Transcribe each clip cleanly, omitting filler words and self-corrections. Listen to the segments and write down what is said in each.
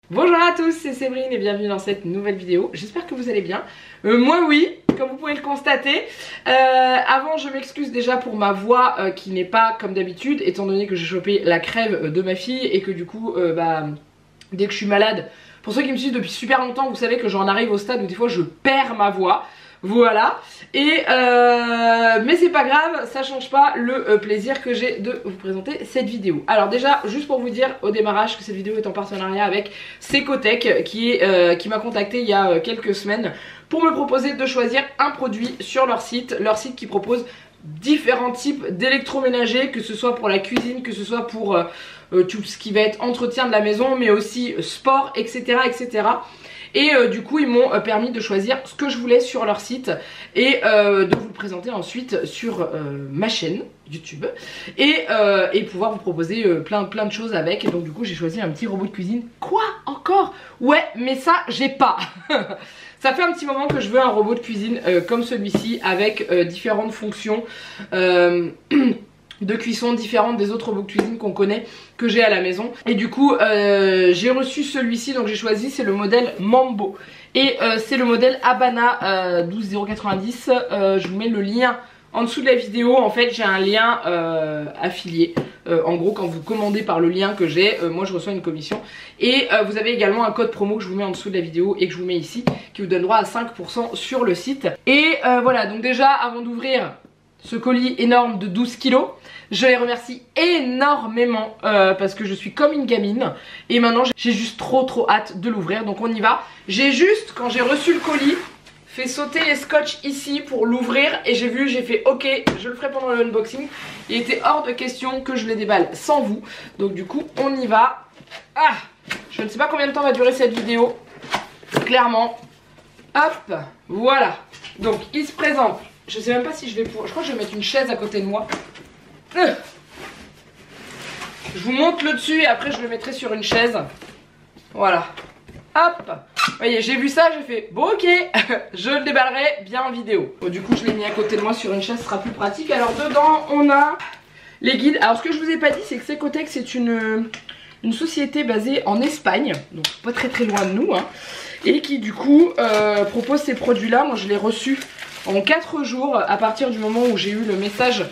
Bonjour à tous, c'est Séverine et bienvenue dans cette nouvelle vidéo. J'espère que vous allez bien. Moi oui, comme vous pouvez le constater. Avant je m'excuse déjà pour ma voix qui n'est pas comme d'habitude, étant donné que j'ai chopé la crève de ma fille et que du coup dès que je suis malade, pour ceux qui me suivent depuis super longtemps, vous savez que j'en arrive au stade où des fois je perds ma voix. Voilà, et mais c'est pas grave, ça change pas le plaisir que j'ai de vous présenter cette vidéo. Alors déjà, juste pour vous dire au démarrage que cette vidéo est en partenariat avec Secotech qui m'a contacté il y a quelques semaines pour me proposer de choisir un produit sur leur site qui propose différents types d'électroménagers, que ce soit pour la cuisine, que ce soit pour tout ce qui va être entretien de la maison, mais aussi sport, etc. etc. Et du coup ils m'ont permis de choisir ce que je voulais sur leur site et de vous le présenter ensuite sur ma chaîne YouTube et pouvoir vous proposer plein de choses avec. Et donc du coup j'ai choisi un petit robot de cuisine. Quoi encore? Ouais, mais ça j'ai pas. Ça fait un petit moment que je veux un robot de cuisine comme celui-ci avec différentes fonctions de cuisson différentes des autres robots de cuisine qu'on connaît, que j'ai à la maison. Et du coup j'ai reçu celui-ci, donc j'ai choisi, c'est le modèle Mambo et c'est le modèle Habana 12090. Je vous mets le lien en dessous de la vidéo. En fait j'ai un lien affilié. En gros quand vous commandez par le lien que j'ai, moi je reçois une commission. Et vous avez également un code promo que je vous mets en dessous de la vidéo et que je vous mets ici, qui vous donne droit à 5% sur le site. Et voilà, donc déjà avant d'ouvrir ce colis énorme de 12 kilos, je les remercie énormément parce que je suis comme une gamine et maintenant j'ai juste trop hâte de l'ouvrir. Donc on y va. J'ai juste, quand j'ai reçu le colis, fait sauter les scotch ici pour l'ouvrir et j'ai fait ok, je le ferai pendant le unboxing. Il était hors de question que je les déballe sans vous. Donc du coup on y va. Ah, je ne sais pas combien de temps va durer cette vidéo, clairement. Hop, voilà. Donc il se présente. Je sais même pas si je vais pouvoir. Je crois que je vais mettre une chaise à côté de moi. Je vous monte le dessus et après je le mettrai sur une chaise. Voilà. Hop. Vous voyez, j'ai vu ça, j'ai fait bon ok, je le déballerai bien en vidéo. Bon, du coup je l'ai mis à côté de moi sur une chaise, ce sera plus pratique. Alors dedans on a les guides. Alors ce que je vous ai pas dit, c'est que Secotech c'est une société basée en Espagne, donc pas très loin de nous, hein, et qui du coup propose ces produits là. Moi je l'ai reçu en 4 jours à partir du moment où j'ai eu le message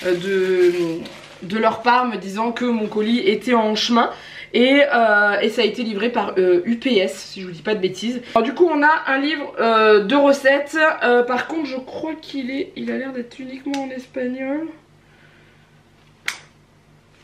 de leur part me disant que mon colis était en chemin. Et ça a été livré par UPS, si je vous dis pas de bêtises. Alors du coup on a un livre de recettes. Par contre je crois il a l'air d'être uniquement en espagnol.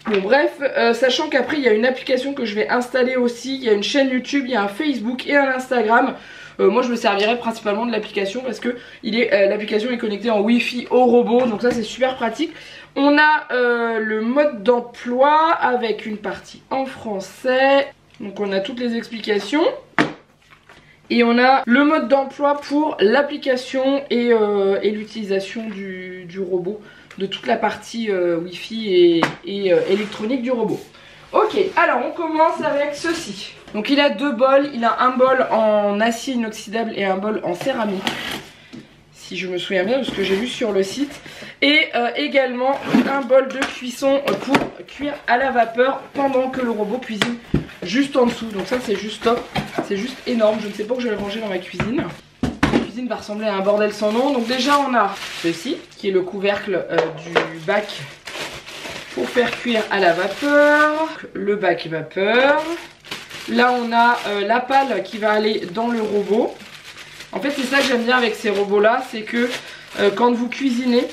Bon bref, sachant qu'après il y a une application que je vais installer aussi. Il y a une chaîne YouTube, il y a un Facebook et un Instagram. Moi je me servirai principalement de l'application parce que l'application est connectée en Wi-Fi au robot, donc ça c'est super pratique. On a le mode d'emploi avec une partie en français, donc on a toutes les explications. Et on a le mode d'emploi pour l'application et l'utilisation du robot, de toute la partie Wi-Fi et électronique du robot. Ok, alors on commence avec ceci. Donc il a deux bols, il a un bol en acier inoxydable et un bol en céramique, si je me souviens bien de ce que j'ai vu sur le site. Et également un bol de cuisson pour cuire à la vapeur pendant que le robot cuisine juste en dessous. Donc ça c'est juste top, c'est juste énorme. Je ne sais pas où je vais le ranger dans ma cuisine. La cuisine va ressembler à un bordel sans nom. Donc déjà on a ceci qui est le couvercle du bac pour faire cuire à la vapeur, le bac vapeur. Là on a la pâle qui va aller dans le robot. En fait c'est ça que j'aime bien avec ces robots là, c'est que quand vous cuisinez,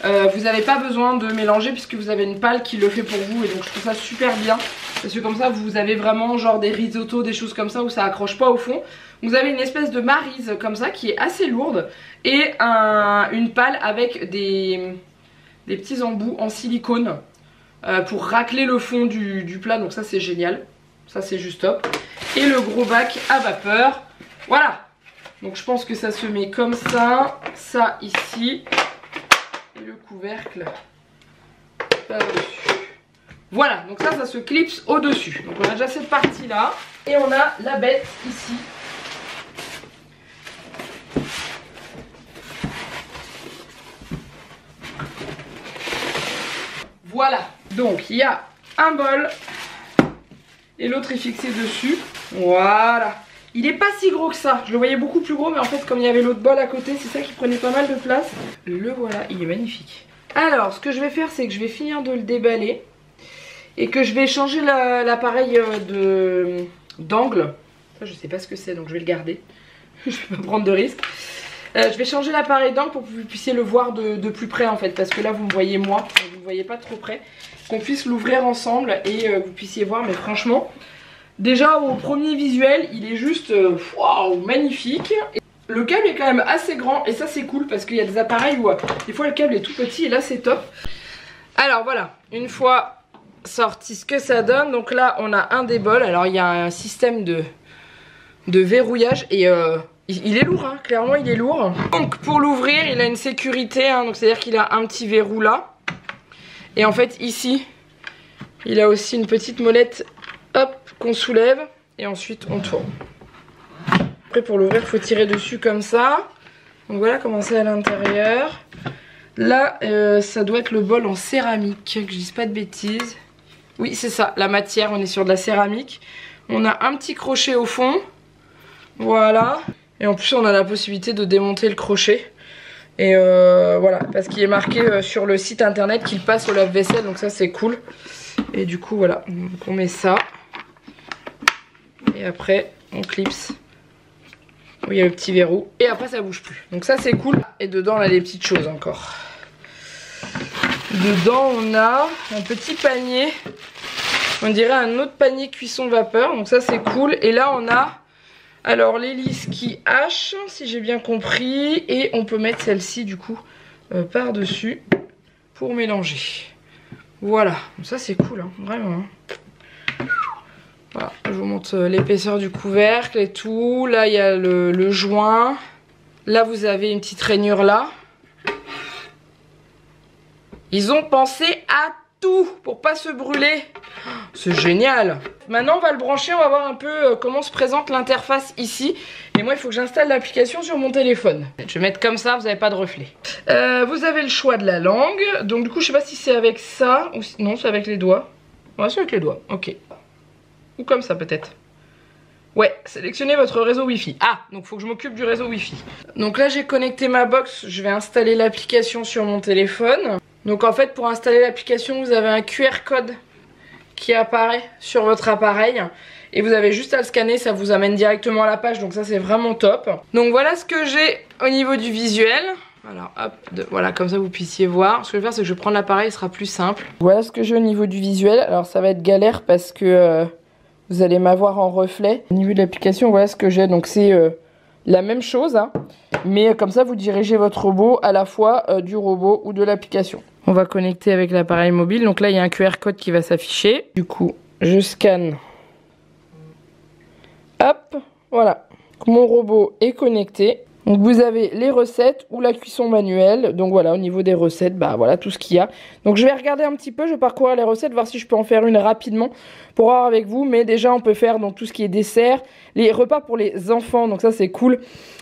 vous n'avez pas besoin de mélanger puisque vous avez une pâle qui le fait pour vous. Et donc je trouve ça super bien parce que comme ça vous avez vraiment genre des risottos, des choses comme ça où ça accroche pas au fond. Vous avez une espèce de maryse comme ça qui est assez lourde et une pâle avec des petits embouts en silicone pour racler le fond du plat. Donc ça c'est génial, ça c'est juste top. Et le gros bac à vapeur, voilà. Donc je pense que ça se met comme ça, ça ici et le couvercle par-dessus. Voilà, donc ça se clipse au dessus. Donc on a déjà cette partie là et on a la bête ici. Voilà, donc il y a un bol et l'autre est fixé dessus. Voilà. Il est pas si gros que ça, je le voyais beaucoup plus gros, mais en fait comme il y avait l'autre bol à côté, c'est ça qui prenait pas mal de place. Le voilà, il est magnifique. Alors ce que je vais faire, c'est que je vais finir de le déballer et que je vais changer l'appareil d'angle. Ça je sais pas ce que c'est, donc je vais le garder. Je vais pas prendre de risque. Je vais changer l'appareil d'angle pour que vous puissiez le voir de plus près en fait, parce que là vous me voyez moi, vous ne me voyez pas trop près. Qu'on puisse l'ouvrir ensemble et que vous puissiez voir, mais franchement, déjà au premier visuel, il est juste waouh, magnifique. Et le câble est quand même assez grand et ça c'est cool parce qu'il y a des appareils où des fois le câble est tout petit et là c'est top. Alors voilà, une fois sorti ce que ça donne, donc là on a un débol. Alors il y a un système de verrouillage et il est lourd, hein, clairement il est lourd. Donc pour l'ouvrir, il a une sécurité, hein, donc c'est à dire qu'il a un petit verrou là. Et en fait ici, il a aussi une petite molette, hop, qu'on soulève et ensuite on tourne. Après pour l'ouvrir, il faut tirer dessus comme ça. Donc voilà comment c'est à l'intérieur. Là, ça doit être le bol en céramique, que je dise pas de bêtises. Oui, c'est ça, la matière, on est sur de la céramique. On a un petit crochet au fond. Voilà. Et en plus, on a la possibilité de démonter le crochet. Et voilà, parce qu'il est marqué sur le site internet qu'il passe au lave-vaisselle, donc ça c'est cool. Et du coup voilà, donc on met ça. Et après on clipse. Où il y a le petit verrou. Et après ça bouge plus. Donc ça c'est cool. Et dedans on a des petites choses encore. Dedans on a un petit panier. On dirait un autre panier cuisson vapeur. Donc ça c'est cool. Et là on a... alors l'hélice qui hache, si j'ai bien compris, et on peut mettre celle-ci du coup par-dessus pour mélanger. Voilà, donc ça c'est cool, hein, vraiment. Voilà, je vous montre l'épaisseur du couvercle et tout. Là il y a le joint. Là vous avez une petite rainure là. Ils ont pensé à tout pour pas se brûler. C'est génial. Maintenant on va le brancher, on va voir un peu comment se présente l'interface ici. Et moi il faut que j'installe l'application sur mon téléphone. Je vais mettre comme ça, vous n'avez pas de reflet. Vous avez le choix de la langue. Donc du coup je sais pas si c'est avec ça ou si... non, c'est avec les doigts. Ouais, c'est avec les doigts, ok. Ou comme ça peut-être. Ouais, sélectionnez votre réseau Wi-Fi. Ah, donc il faut que je m'occupe du réseau Wi-Fi. Donc là j'ai connecté ma box, je vais installer l'application sur mon téléphone. Donc en fait pour installer l'application vous avez un QR code qui apparaît sur votre appareil et vous avez juste à le scanner, ça vous amène directement à la page, donc ça c'est vraiment top. Donc voilà ce que j'ai au niveau du visuel. Voilà, hop, voilà, comme ça vous puissiez voir. Ce que je vais faire c'est que je vais prendre l'appareil, ce sera plus simple. Voilà ce que j'ai au niveau du visuel. Alors ça va être galère parce que vous allez m'avoir en reflet. Au niveau de l'application, voilà ce que j'ai, donc c'est la même chose, hein, mais comme ça vous dirigez votre robot à la fois du robot ou de l'application. On va connecter avec l'appareil mobile. Donc là, il y a un QR code qui va s'afficher. Du coup, je scanne. Hop, voilà. Mon robot est connecté. Donc vous avez les recettes ou la cuisson manuelle. Donc voilà, au niveau des recettes, bah voilà tout ce qu'il y a. Donc je vais regarder un petit peu, je vais parcourir les recettes, voir si je peux en faire une rapidement pour voir avec vous. Mais déjà, on peut faire donc tout ce qui est dessert, les repas pour les enfants. Donc ça, c'est cool.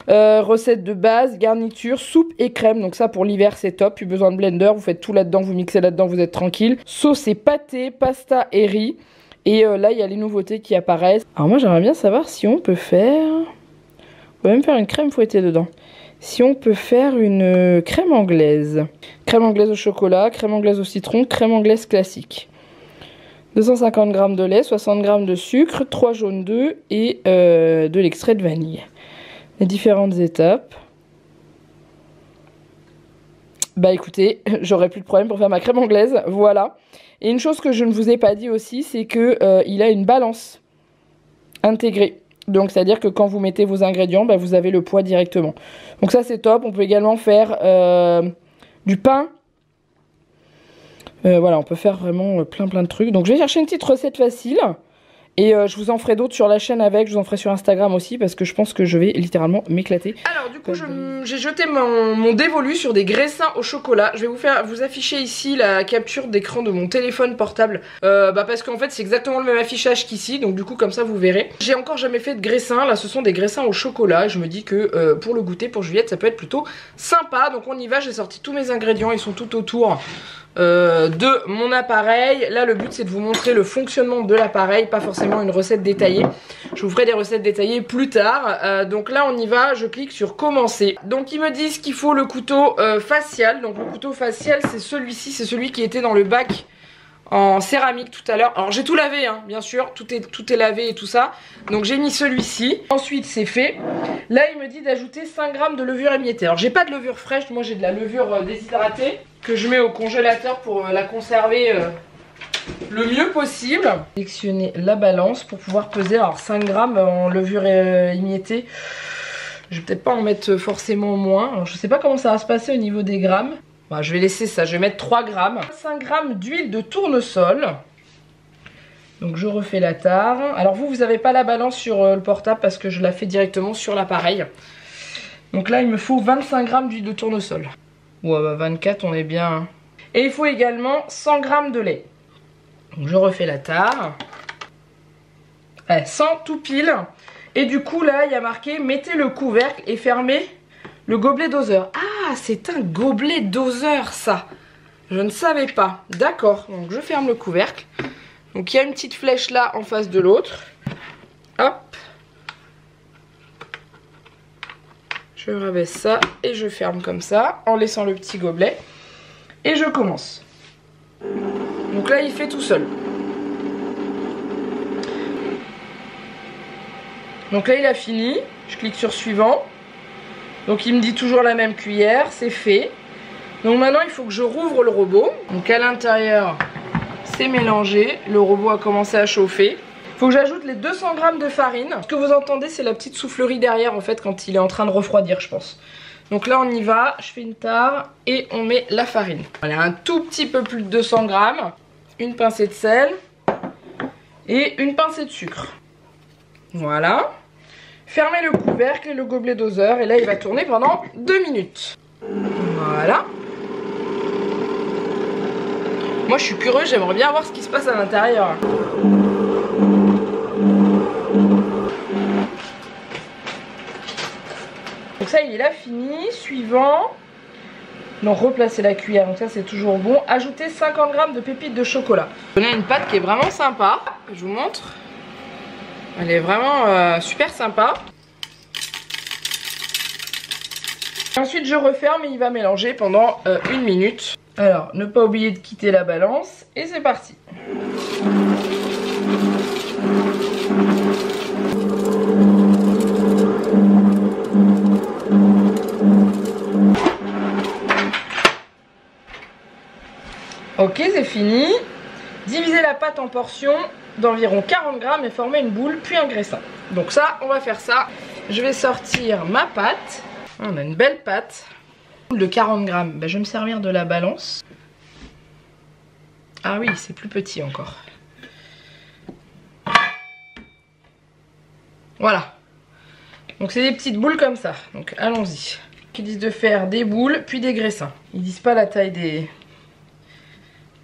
Recettes de base, garniture, soupe et crème. Donc ça pour l'hiver c'est top, plus besoin de blender, vous faites tout là-dedans, vous mixez là-dedans, vous êtes tranquille. Sauce et pâté, pasta et riz. Et là il y a les nouveautés qui apparaissent. Alors moi j'aimerais bien savoir si on peut faire... on peut même faire une crème fouettée dedans. Si on peut faire une crème anglaise. Crème anglaise au chocolat, crème anglaise au citron, crème anglaise classique. 250 g de lait, 60 g de sucre, 3 jaunes d'œufs et de l'extrait de vanille. Les différentes étapes. Bah écoutez, j'aurai plus de problème pour faire ma crème anglaise, voilà. Et une chose que je ne vous ai pas dit aussi, c'est que il a une balance intégrée. Donc c'est à dire que quand vous mettez vos ingrédients, bah, vous avez le poids directement. Donc ça c'est top. On peut également faire du pain. Voilà, on peut faire vraiment plein de trucs. Donc je vais chercher une petite recette facile. Et je vous en ferai d'autres sur la chaîne avec, je vous en ferai sur Instagram aussi parce que je pense que je vais littéralement m'éclater. Alors du coup j'ai jeté mon dévolu sur des graissins au chocolat. Je vais vous afficher ici la capture d'écran de mon téléphone portable parce qu'en fait c'est exactement le même affichage qu'ici, donc du coup comme ça vous verrez. J'ai encore jamais fait de graissins, là ce sont des graissins au chocolat. Je me dis que pour le goûter pour Juliette ça peut être plutôt sympa. Donc on y va, j'ai sorti tous mes ingrédients, ils sont tout autour. de mon appareil. Là le but c'est de vous montrer le fonctionnement de l'appareil, pas forcément une recette détaillée. Je vous ferai des recettes détaillées plus tard. Donc là on y va, je clique sur commencer. Donc ils me disent qu'il faut le couteau facial. Donc le couteau facial c'est celui-ci, c'est celui qui était dans le bac en céramique tout à l'heure. Alors j'ai tout lavé hein, bien sûr, tout est lavé et tout ça. Donc j'ai mis celui-ci. Ensuite c'est fait. Là il me dit d'ajouter 5 g de levure émiettée. Alors j'ai pas de levure fraîche, moi j'ai de la levure déshydratée que je mets au congélateur pour la conserver le mieux possible. Sélectionner la balance pour pouvoir peser. Alors 5 g en levure émiettée. Je vais peut-être pas en mettre forcément moins. Alors, je sais pas comment ça va se passer au niveau des grammes. Bah, je vais laisser ça, je vais mettre 3 grammes. 5 g d'huile de tournesol. Donc je refais la tare. Alors vous n'avez pas la balance sur le portable parce que je la fais directement sur l'appareil. Donc là il me faut 25 g d'huile de tournesol. Ouais bah 24 on est bien. Et il faut également 100 g de lait. Donc je refais la tare. 100 tout pile. Et du coup là il y a marqué mettez le couvercle et fermez le gobelet doseur. Ah, c'est un gobelet doseur ça. Je ne savais pas. D'accord, donc je ferme le couvercle. Donc il y a une petite flèche là en face de l'autre. Hop. Je rabaisse ça et je ferme comme ça en laissant le petit gobelet. Et je commence. Donc là il fait tout seul. Donc là il a fini. Je clique sur suivant. Donc il me dit toujours la même cuillère, c'est fait. Donc maintenant il faut que je rouvre le robot. Donc à l'intérieur c'est mélangé, le robot a commencé à chauffer. Il faut que j'ajoute les 200 g de farine. Ce que vous entendez c'est la petite soufflerie derrière en fait quand il est en train de refroidir je pense. Donc là on y va, je fais une tare et on met la farine. Voilà, un tout petit peu plus de 200 g, une pincée de sel et une pincée de sucre. Voilà. Fermez le couvercle et le gobelet doseur et là il va tourner pendant 2 minutes. Voilà. Moi je suis curieuse, j'aimerais bien voir ce qui se passe à l'intérieur. Donc ça il a fini. Suivant. Donc replacer la cuillère, donc ça c'est toujours bon. Ajouter 50 g de pépites de chocolat. On a une pâte qui est vraiment sympa. Je vous montre. Elle est vraiment super sympa. Ensuite je referme et il va mélanger pendant 1 minute. Alors ne pas oublier de quitter la balance et c'est parti. Ok c'est fini. Divisez la pâte en portions d'environ 40 g et former une boule puis un graissin. Donc ça on va faire ça. Je vais sortir ma pâte. On a une belle pâte. De 40 g. Ben, je vais me servir de la balance. Ah oui c'est plus petit encore. Voilà. Donc c'est des petites boules comme ça. Donc allons-y. Ils disent de faire des boules puis des graissins. Ils disent pas la taille des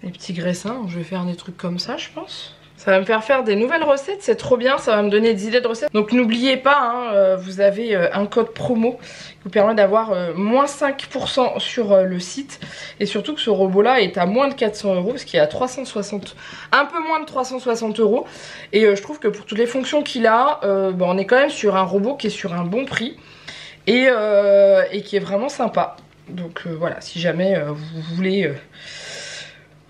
petits graissins. Donc je vais faire des trucs comme ça je pense. Ça va me faire des nouvelles recettes, c'est trop bien, ça va me donner des idées de recettes. Donc n'oubliez pas, hein, vous avez un code promo qui vous permet d'avoir moins 5% sur le site. Et surtout que ce robot là est à moins de 400 € parce qu'il est à 360, un peu moins de 360 €. Et je trouve que pour toutes les fonctions qu'il a, on est quand même sur un robot qui est sur un bon prix. Et qui est vraiment sympa. Donc voilà, si jamais vous voulez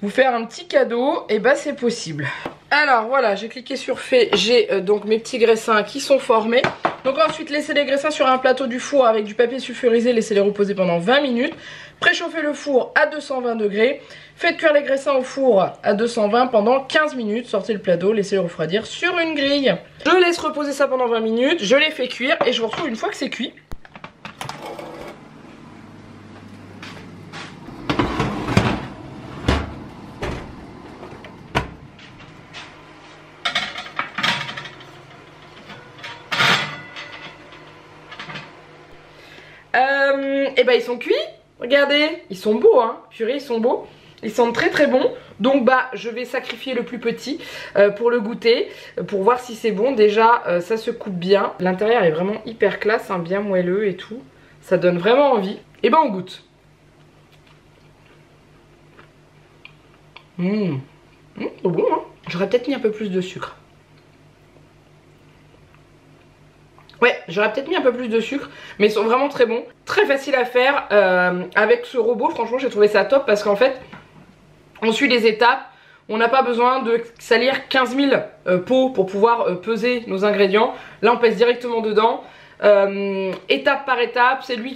vous faire un petit cadeau, et bah c'est possible. Alors voilà, j'ai cliqué sur fait, j'ai donc mes petits graissins qui sont formés. Donc ensuite laissez les graissins sur un plateau du four avec du papier sulfurisé, laissez-les reposer pendant 20 minutes. Préchauffez le four à 220 degrés. Faites cuire les graissins au four à 220 pendant 15 minutes. Sortez le plat d'eau, laissez-le refroidir sur une grille. Je laisse reposer ça pendant 20 minutes, je les fais cuire et je vous retrouve une fois que c'est cuit. Et bah ils sont cuits, regardez, ils sont beaux hein, purée ils sont beaux, ils sentent très très bons. Donc bah je vais sacrifier le plus petit pour le goûter, pour voir si c'est bon. Déjà ça se coupe bien, l'intérieur est vraiment hyper classe, hein, bien moelleux et tout, ça donne vraiment envie. Et bah on goûte. C'est bon, hein. J'aurais peut-être mis un peu plus de sucre. Ouais, j'aurais peut-être mis un peu plus de sucre, mais ils sont vraiment très bons. Très facile à faire avec ce robot. Franchement, j'ai trouvé ça top parce qu'en fait, on suit les étapes. On n'a pas besoin de salir 15 000 pots pour pouvoir peser nos ingrédients. Là, on pèse directement dedans. Étape par étape, c'est lui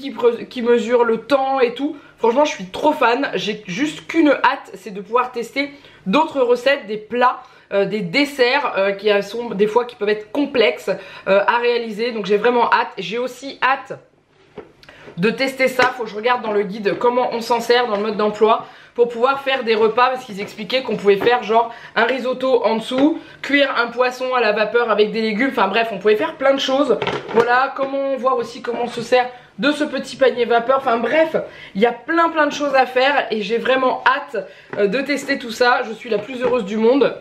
qui mesure le temps et tout. Franchement, je suis trop fan. J'ai juste qu'une hâte, c'est de pouvoir tester d'autres recettes, des plats, des desserts qui sont des fois qui peuvent être complexes à réaliser. Donc j'ai vraiment hâte. J'ai aussi hâte de tester ça. Faut que je regarde dans le guide comment on s'en sert dans le mode d'emploi pour pouvoir faire des repas, parce qu'ils expliquaient qu'on pouvait faire genre un risotto en dessous, cuire un poisson à la vapeur avec des légumes, enfin bref, on pouvait faire plein de choses. Voilà, comment voir aussi comment on se sert de ce petit panier vapeur, enfin bref, il y a plein de choses à faire et j'ai vraiment hâte de tester tout ça. Je suis la plus heureuse du monde.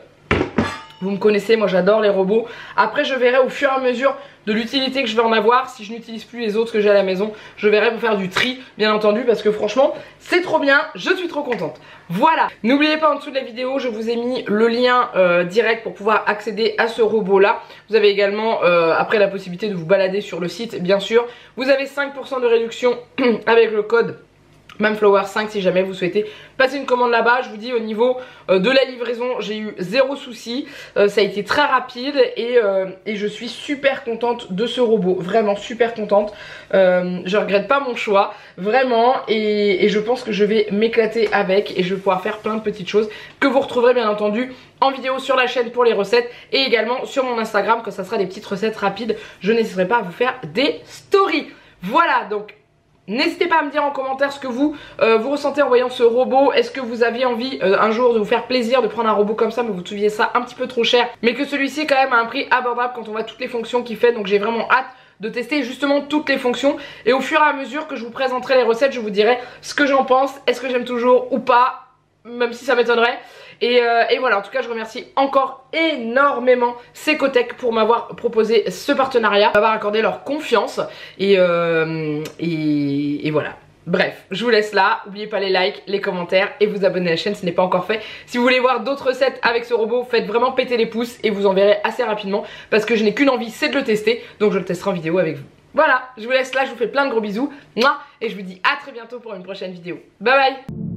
Vous me connaissez, moi j'adore les robots. Après je verrai au fur et à mesure de l'utilité que je vais en avoir. Si je n'utilise plus les autres que j'ai à la maison, je verrai pour faire du tri bien entendu, parce que franchement c'est trop bien, je suis trop contente. Voilà, n'oubliez pas en dessous de la vidéo, je vous ai mis le lien direct pour pouvoir accéder à ce robot là. Vous avez également après la possibilité de vous balader sur le site bien sûr. Vous avez 5% de réduction avec le code MamFlower5 si jamais vous souhaitez passer une commande là-bas. Je vous dis au niveau de la livraison, j'ai eu zéro souci, ça a été très rapide et je suis super contente de ce robot, vraiment super contente. Je regrette pas mon choix, vraiment, et je pense que je vais m'éclater avec et je vais pouvoir faire plein de petites choses que vous retrouverez bien entendu en vidéo sur la chaîne pour les recettes et également sur mon Instagram quand ça sera des petites recettes rapides. Je n'hésiterai pas à vous faire des stories. Voilà, donc n'hésitez pas à me dire en commentaire ce que vous ressentez en voyant ce robot. Est-ce que vous aviez envie un jour de vous faire plaisir de prendre un robot comme ça, mais vous trouviez ça un petit peu trop cher, mais que celui-ci est quand même à un prix abordable quand on voit toutes les fonctions qu'il fait. Donc j'ai vraiment hâte de tester justement toutes les fonctions et au fur et à mesure que je vous présenterai les recettes, je vous dirai ce que j'en pense, est-ce que j'aime toujours ou pas, même si ça m'étonnerait. Et voilà, en tout cas je remercie encore énormément Secotech pour m'avoir proposé ce partenariat, m'avoir accordé leur confiance et voilà. Bref, je vous laisse là, n'oubliez pas les likes, les commentaires et vous abonner à la chaîne si ce n'est pas encore fait. Si vous voulez voir d'autres recettes avec ce robot, faites vraiment péter les pouces et vous en verrez assez rapidement parce que je n'ai qu'une envie, c'est de le tester, donc je le testerai en vidéo avec vous. Voilà, je vous laisse là, je vous fais plein de gros bisous, et je vous dis à très bientôt pour une prochaine vidéo. Bye bye.